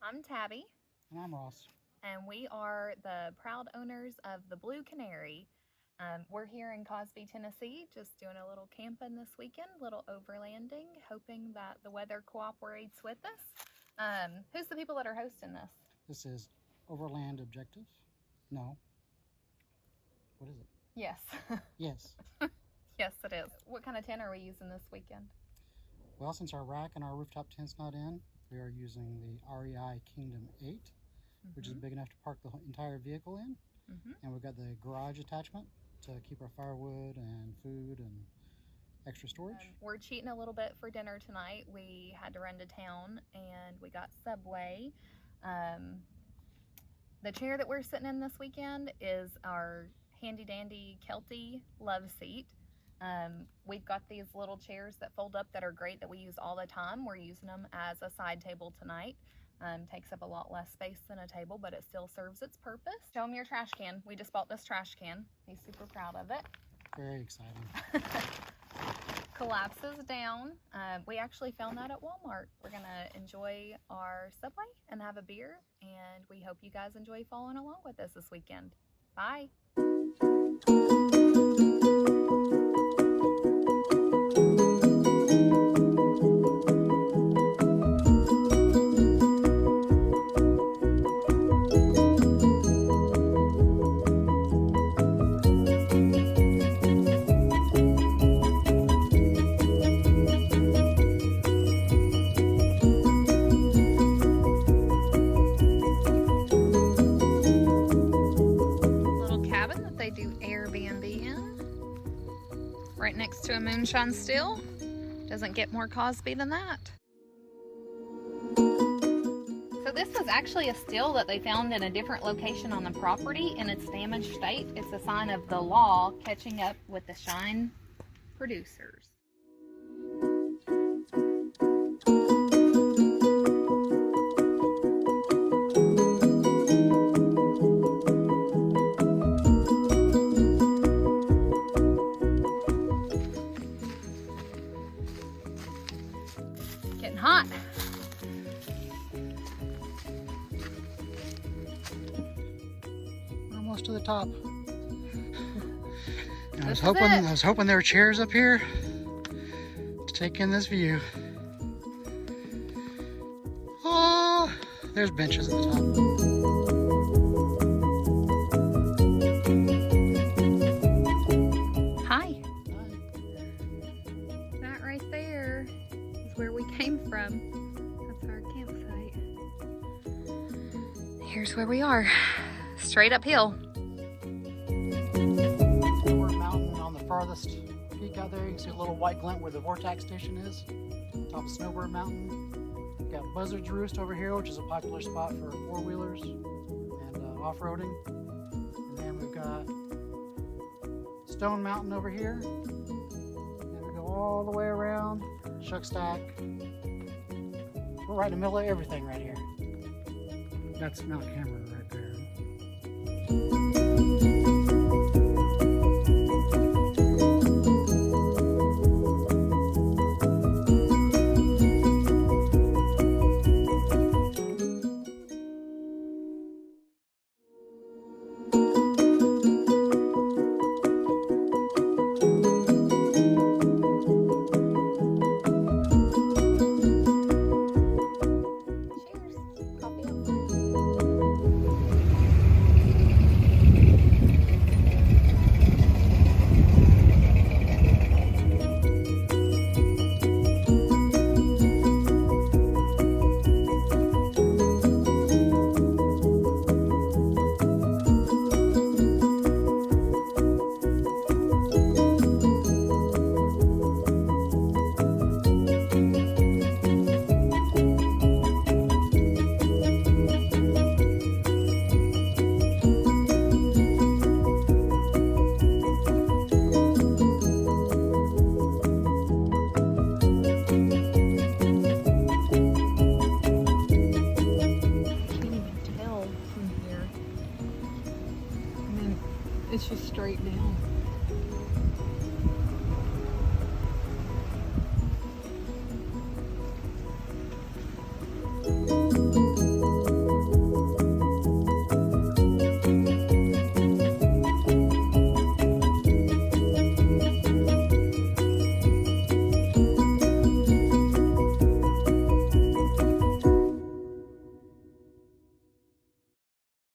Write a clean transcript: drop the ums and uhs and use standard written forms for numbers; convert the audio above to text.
I'm Tabby. And I'm Ross. And we are the proud owners of the Blue Canary. We're here in Cosby, Tennessee, just doing a little camping this weekend, little overlanding, hoping that the weather cooperates with us. Who's the people that are hosting this? This is Overland Objective. No. What is it? Yes. Yes. Yes, it is. What kind of tent are we using this weekend? Well, since our rack and our rooftop tent's not in, we are using the REI Kingdom 8, which is big enough to park the entire vehicle in. And we've got the garage attachment to keep our firewood and food and extra storage. We're cheating a little bit for dinner tonight. We had to run to town and we got Subway. The chair that we're sitting in this weekend is our handy dandy Kelty love seat. We've got these little chairs that fold up that are great that we use all the time. We're using them as a side table tonight. Takes up a lot less space than a table, but it still serves its purpose. Show him your trash can. We just bought this trash can. He's super proud of it. Very exciting. Collapses down. We actually found that at Walmart. We're gonna enjoy our Subway and have a beer, and we hope you guys enjoy following along with us this weekend. Bye. They do Airbnb in, right next to a moonshine still. Doesn't get more Cosby than that. So this was actually a still that they found in a different location on the property in its damaged state. It's a sign of the law catching up with the shine producers. Getting hot. Almost to the top. I was hoping there were chairs up here to take in this view. Oh, there's benches at the top. That right there is where we came from. That's our campsite. Here's where we are. Straight uphill. Snowbird Mountain on the farthest peak out there. You can see a little white glint where the vortex station is. On top of Snowbird Mountain. We've got Buzzard's Roost over here, which is a popular spot for four-wheelers and off-roading. And then we've got Stone Mountain over here. All the way around, Shuck Stack. We're right in the middle of everything right here. That's Mount Cameron right there. It's just straight down.